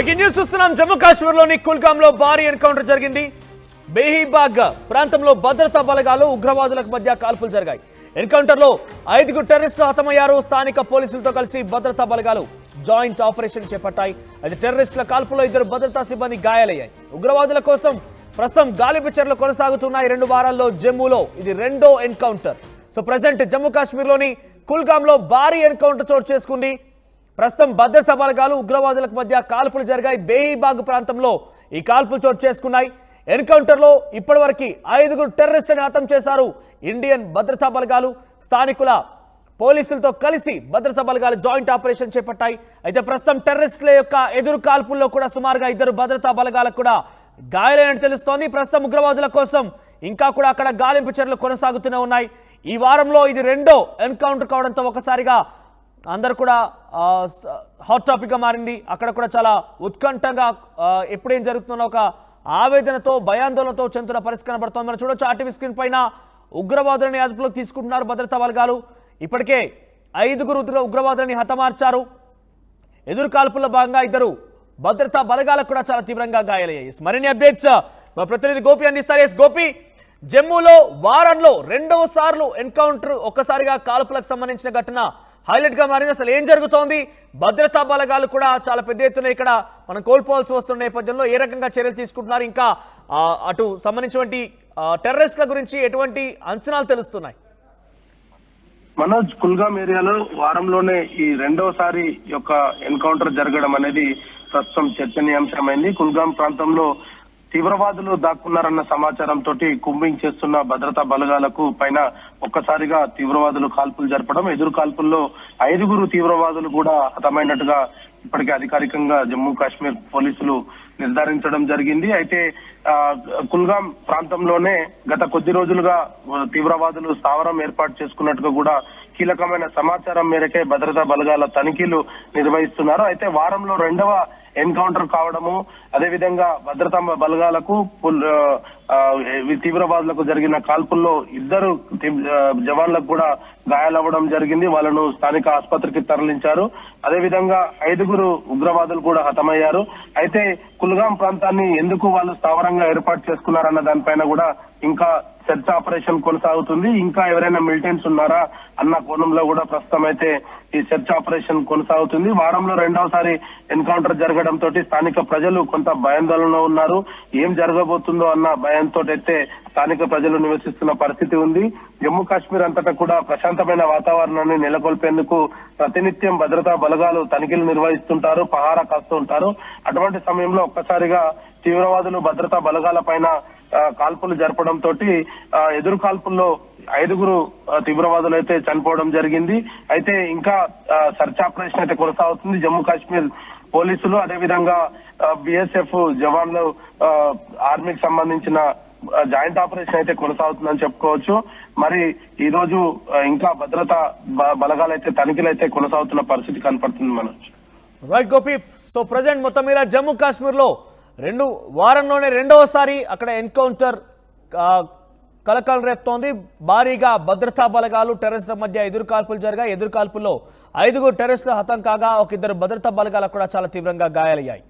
Breaking news చూస్తున్నాం. జమ్మూ కాశ్మీర్లోని కుల్గాంలో భారీ ఎన్కౌంటర్ జరిగింది. బేహీబాగ్ ప్రాంతంలో భద్రతా బలగాలు ఉగ్రవాదులకు మధ్య కాల్పులు జరిగాయి. ఎన్కౌంటర్లో 5 టెర్రరిస్టులు హతమయ్యారు. స్థానిక పోలీసులతో కలిసి భద్రతా బలగాలు జాయింట్ ఆపరేషన్ చేపట్టాయి. అయితే టెర్రరిస్టుల కాల్పులో 2 భద్రతా సిబ్బంది గాయాలయ్యాయి. ఉగ్రవాదుల కోసం ప్రస్తుతం గాలింపు చర్యలు కొనసాగుతున్నాయి. 2 వారాల్లో జమ్మూలో ఇది రెండో ఎన్కౌంటర్. సో ప్రజెంట్ జమ్మూ కాశ్మీర్లోని కుల్గాంలో భారీ ఎన్కౌంటర్ చోటు చేసుకుంది. ప్రస్తుతం భద్రతా బలగాలు ఉగ్రవాదులకు మధ్య కాల్పులు జరిగాయి. బేహీబాగ్ ప్రాంతంలో ఈ కాల్పులు చోటు చేసుకున్నాయి. ఎన్కౌంటర్లో ఇప్పటివరకు 5 టెర్రరిస్టులను హతం చేశారు. ఇండియన్ భద్రతా బలగాలు స్థానికుల పోలీసులతో కలిసి భద్రతా బలగాలు జాయింట్ ఆపరేషన్ చేపట్టాయి. అయితే ప్రస్తుతం టెర్రరిస్టుల యొక్క ఎదురు కాల్పుల్లో కూడా సుమారుగా 2 భద్రతా బలగాలకు కూడా గాయాలైనట్టు తెలుస్తోంది. ప్రస్తుతం ఉగ్రవాదుల కోసం ఇంకా కూడా అక్కడ గాలింపు చర్యలు కొనసాగుతూనే ఉన్నాయి. ఈ వారంలో ఇది రెండో ఎన్కౌంటర్ కావడంతో ఒకసారిగా అందరు కూడా హాట్ టాపిక్గా మారింది. అక్కడ కూడా చాలా ఉత్కంఠంగా ఎప్పుడేం జరుగుతుందో ఒక ఆవేదనతో భయాందోళనతో చెందుతున్న పరిస్థితి కనబడుతోంది. మనం చూడొచ్చు ఆర్టీవీ స్క్రీన్ పైన ఉగ్రవాదులని అదుపులోకి తీసుకుంటున్నారు భద్రతా బలగాలు. ఇప్పటికే 5 ఉగ్రవాదులని హతమార్చారు. ఎదురు కాల్పుల్లో భాగంగా 2 భద్రతా బలగాలకు కూడా చాలా తీవ్రంగా గాయాలయ్యాయి. మరిన్ని అప్డేట్స్ మా ప్రతినిధి గోపి అందిస్తారు. ఎస్ గోపి, జమ్మూలో వారంలో రెండవసార్లు ఎన్కౌంటర్, ఒక్కసారిగా కాల్పులకు సంబంధించిన ఘటన హైలైట్ గా మారింది. అసలు ఏం జరుగుతోంది? భద్రతా బలగాలు కూడా చాలా పెద్ద ఎత్తున ఇక్కడ మనం కోల్పోవాల్సి వస్తున్న నేపథ్యంలో ఏ రకంగా చర్యలు తీసుకుంటున్నారు? ఇంకా అటు సంబంధించినటువంటి టెర్రరిస్టుల గురించి ఎటువంటి అంచనాలు తెలుస్తున్నాయి? మనోజ్, కుల్గాం ఏరియాలో వారంలోనే ఈ రెండవసారి యొక్క ఎన్కౌంటర్ జరగడం అనేది ప్రస్తుతం చర్చనీయాంశమైంది. కుల్గాం ప్రాంతంలో తీవ్రవాదులు దాక్కున్నారన్న సమాచారంతో కుంబింగ్ చేస్తున్న భద్రతా బలగాలకు పైన ఒక్కసారిగా తీవ్రవాదులు కాల్పులు జరపడం, ఎదురు కాల్పుల్లో 5 తీవ్రవాదులు కూడా హతమైనట్టుగా ఇప్పటికే అధికారికంగా జమ్మూ కాశ్మీర్ పోలీసులు నిర్ధారించడం జరిగింది. అయితే కుల్గాం ప్రాంతంలోనే గత కొద్ది రోజులుగా తీవ్రవాదులు స్థావరం ఏర్పాటు చేసుకున్నట్టుగా కూడా కీలకమైన సమాచారం మేరకే భద్రతా బలగాల తనిఖీలు నిర్వహిస్తున్నారు. అయితే వారంలో రెండవ ఎన్కౌంటర్ కావడము, అదేవిధంగా భద్రతా బలగాలకు తీవ్రవాదులకు జరిగిన కాల్పుల్లో 2 జవాన్లకు కూడా గాయాలవ్వడం జరిగింది. వాళ్ళను స్థానిక ఆసుపత్రికి తరలించారు. అదేవిధంగా 5 ఉగ్రవాదులు కూడా హతమయ్యారు. అయితే కుల్గాం ప్రాంతాన్ని ఎందుకు వాళ్ళు స్థావరంగా ఏర్పాటు చేసుకున్నారన్న దానిపైన కూడా ఇంకా సెర్చ్ ఆపరేషన్ కొనసాగుతుంది. ఇంకా ఎవరైనా మిలిటెంట్స్ ఉన్నారా అన్న కోణంలో కూడా ప్రస్తుతం అయితే ఈ సెర్చ్ ఆపరేషన్ కొనసాగుతుంది. వారంలో రెండవసారి ఎన్కౌంటర్ జరగడంతో స్థానిక ప్రజలు కొంత భయాందోళనలో ఉన్నారు. ఏం జరగబోతుందో అన్న భయంతో అయితే స్థానిక ప్రజలు నివసిస్తున్న పరిస్థితి ఉంది. జమ్మూ కాశ్మీర్ అంతటా కూడా ప్రశాంతమైన వాతావరణాన్ని నెలకొల్పేందుకు ప్రతినిత్యం భద్రతా బలగాలు తనిఖీలు నిర్వహిస్తుంటారు, పహారా కాస్తూ ఉంటారు. అటువంటి సమయంలో ఒక్కసారిగా తీవ్రవాదులు భద్రతా బలగాల పైన కాల్పులు జరపడంతో ఎదురు కాల్పుల్లో 5 తీవ్రవాదులు అయితే చనిపోవడం జరిగింది. అయితే ఇంకా సెర్చ్ ఆపరేషన్ అయితే కొనసాగుతుంది. జమ్మూ కాశ్మీర్ పోలీసులు, అదేవిధంగా బిఎస్ఎఫ్ జవాన్లు, ఆర్మీకి సంబంధించిన జాయింట్ ఆపరేషన్ అయితే కొనసాగుతుందని చెప్పుకోవచ్చు. మరి ఈ రోజు ఇంకా భద్రతా బలగాలు అయితే తనిఖీలు అయితే కొనసాగుతున్న పరిస్థితి కనపడుతుంది. మనం రైట్ గోపి. సో ప్రజెంట్ మొత్తం మీద జమ్మూ కాశ్మీర్లో వారంలోనే రెండవసారి అక్కడ ఎన్కౌంటర్ కలకలం రేపుతోంది. భారీగా భద్రతా బలగాలు టెర్రరిస్టుల మధ్య ఎదురు కాల్పులు జరిగాయి. ఎదురు కాల్పుల్లో 5 టెర్రరిస్టులు హతం కాగా 1 భద్రతా బలగాలకు కూడా చాలా తీవ్రంగా గాయాలయ్యాయి.